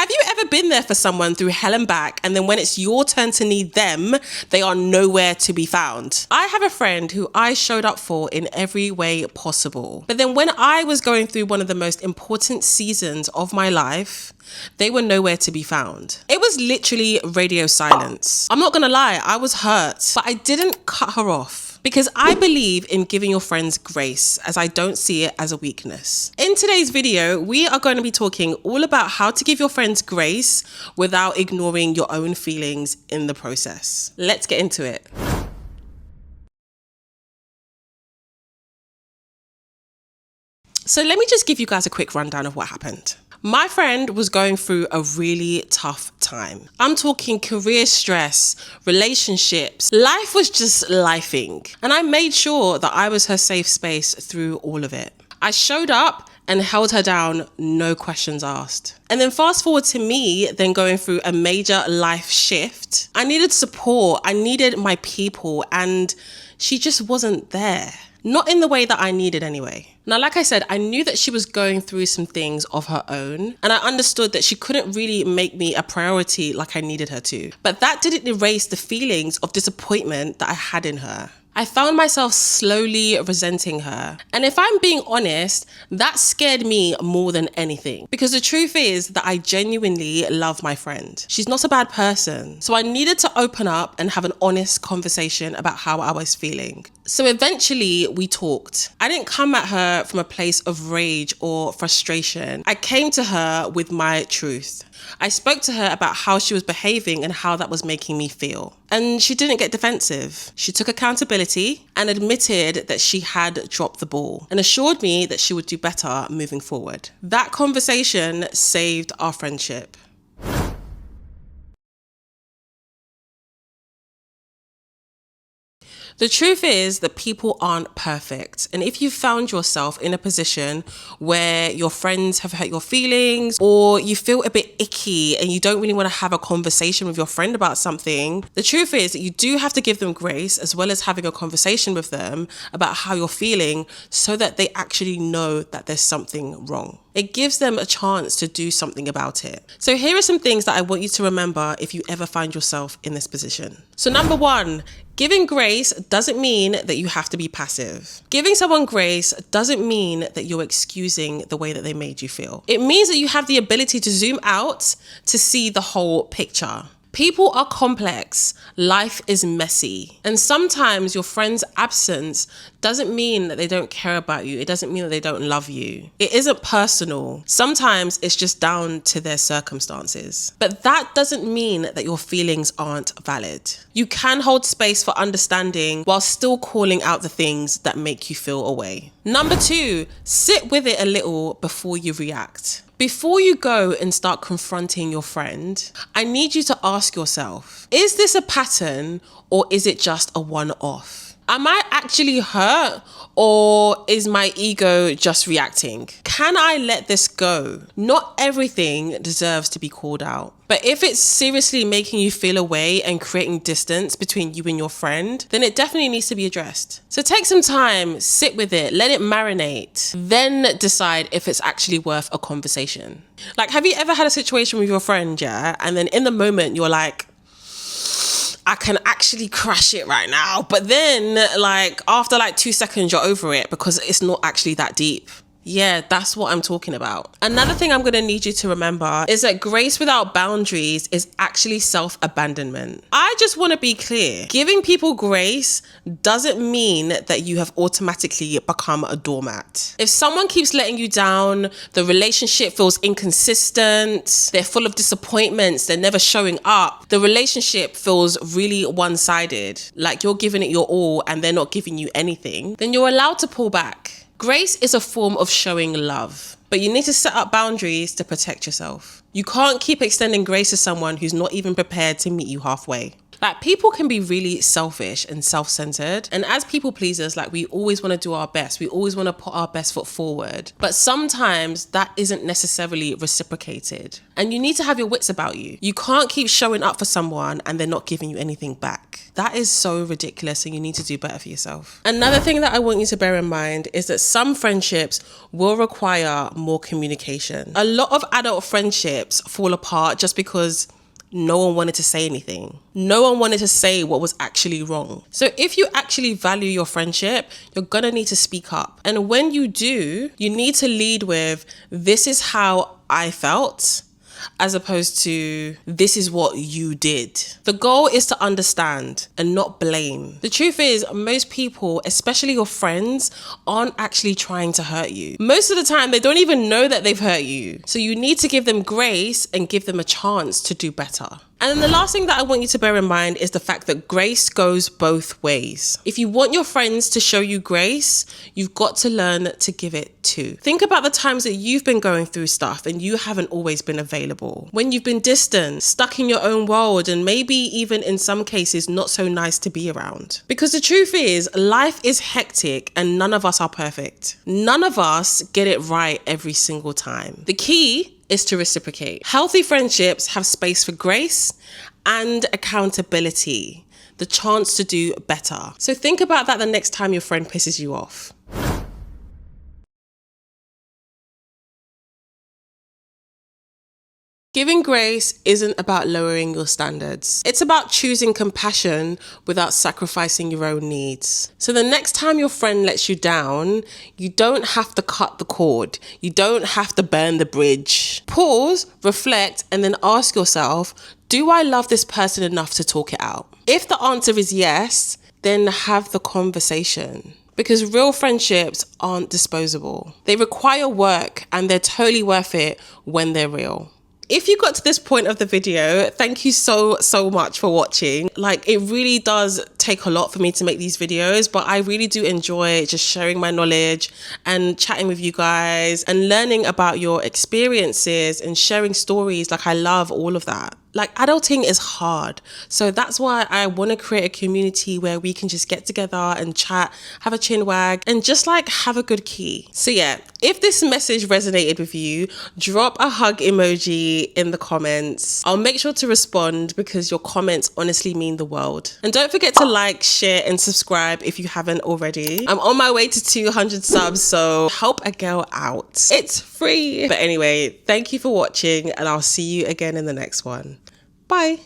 Have you ever been there for someone through hell and back, and then when it's your turn to need them, they are nowhere to be found? I have a friend who I showed up for in every way possible. But then when I was going through one of the most important seasons of my life, they were nowhere to be found. It was literally radio silence. I'm not gonna lie, I was hurt, but I didn't cut her off. Because I believe in giving your friends grace, as I don't see it as a weakness. In today's video, we are going to be talking all about how to give your friends grace without ignoring your own feelings in the process. Let's get into it. So let me just give you guys a quick rundown of what happened. My friend was going through a really tough time. I'm talking career stress, relationships. Life was just lifing. And I made sure that I was her safe space through all of it. I showed up and held her down, no questions asked. And then fast forward to me then going through a major life shift. I needed support, I needed my people, and she just wasn't there. Not in the way that I needed anyway. Now, like I said, I knew that she was going through some things of her own, and I understood that she couldn't really make me a priority like I needed her to. But that didn't erase the feelings of disappointment that I had in her. I found myself slowly resenting her. And if I'm being honest, that scared me more than anything. Because the truth is that I genuinely love my friend. She's not a bad person. So I needed to open up and have an honest conversation about how I was feeling. So eventually we talked. I didn't come at her from a place of rage or frustration. I came to her with my truth. I spoke to her about how she was behaving and how that was making me feel. And she didn't get defensive. She took accountability and admitted that she had dropped the ball and assured me that she would do better moving forward. That conversation saved our friendship. The truth is that people aren't perfect. And if you found yourself in a position where your friends have hurt your feelings, or you feel a bit icky and you don't really want to have a conversation with your friend about something, the truth is that you do have to give them grace, as well as having a conversation with them about how you're feeling, so that they actually know that there's something wrong. It gives them a chance to do something about it. So here are some things that I want you to remember if you ever find yourself in this position. So number one, giving grace doesn't mean that you have to be passive. Giving someone grace doesn't mean that you're excusing the way that they made you feel. It means that you have the ability to zoom out to see the whole picture. People are complex, life is messy, and sometimes your friend's absence doesn't mean that they don't care about you. It doesn't mean that they don't love you. It isn't personal. Sometimes it's just down to their circumstances. But that doesn't mean that your feelings aren't valid. You can hold space for understanding while still calling out the things that make you feel away. Number two, sit with it a little before you react. Before you go and start confronting your friend, I need you to ask yourself, is this a pattern or is it just a one-off? Am I actually hurt, or is my ego just reacting? Can I let this go? Not everything deserves to be called out. But if it's seriously making you feel away and creating distance between you and your friend, then it definitely needs to be addressed. So take some time, sit with it, let it marinate, then decide if it's actually worth a conversation. Like, have you ever had a situation with your friend, yeah? And then in the moment you're like, I can actually crash it right now. But then after 2 seconds, you're over it because it's not actually that deep. Yeah, that's what I'm talking about. Another thing I'm gonna need you to remember is that grace without boundaries is actually self-abandonment. I just wanna be clear. Giving people grace doesn't mean that you have automatically become a doormat. If someone keeps letting you down, the relationship feels inconsistent, they're full of disappointments, they're never showing up, the relationship feels really one-sided, like you're giving it your all and they're not giving you anything, then you're allowed to pull back. Grace is a form of showing love, but you need to set up boundaries to protect yourself. You can't keep extending grace to someone who's not even prepared to meet you halfway. Like, people can be really selfish and self-centered. And as people pleasers, like, we always want to do our best. We always want to put our best foot forward. But sometimes that isn't necessarily reciprocated. And you need to have your wits about you. You can't keep showing up for someone and they're not giving you anything back. That is so ridiculous, and you need to do better for yourself. Another thing that I want you to bear in mind is that some friendships will require more communication. A lot of adult friendships fall apart just because no one wanted to say anything. No one wanted to say what was actually wrong. So if you actually value your friendship, you're gonna need to speak up. And when you do, you need to lead with, this is how I felt, as opposed to, this is what you did. The goal is to understand and not blame. The truth is, most people, especially your friends, aren't actually trying to hurt you. Most of the time, they don't even know that they've hurt you. So you need to give them grace and give them a chance to do better. And then the last thing that I want you to bear in mind is the fact that grace goes both ways. If you want your friends to show you grace, you've got to learn to give it too. Think about the times that you've been going through stuff and you haven't always been available. When you've been distant, stuck in your own world, and maybe even in some cases not so nice to be around. Because the truth is, life is hectic and none of us are perfect. None of us get it right every single time. The key is to reciprocate. Healthy friendships have space for grace and accountability, the chance to do better. So think about that the next time your friend pisses you off. Giving grace isn't about lowering your standards. It's about choosing compassion without sacrificing your own needs. So the next time your friend lets you down, you don't have to cut the cord. You don't have to burn the bridge. Pause, reflect, and then ask yourself, do I love this person enough to talk it out? If the answer is yes, then have the conversation. Because real friendships aren't disposable. They require work, and they're totally worth it when they're real. If you got to this point of the video, thank you so much for watching. Like, it really does take a lot for me to make these videos, but I really do enjoy just sharing my knowledge and chatting with you guys and learning about your experiences and sharing stories. Like, I love all of that. Like, adulting is hard. So that's why I want to create a community where we can just get together and chat, have a chin wag, and just like have a good key. So yeah, if this message resonated with you, drop a hug emoji in the comments. I'll make sure to respond because your comments honestly mean the world. And don't forget to like, share, and subscribe if you haven't already. I'm on my way to 200 subs, so help a girl out. It's free. But anyway, thank you for watching, and I'll see you again in the next one. Bye.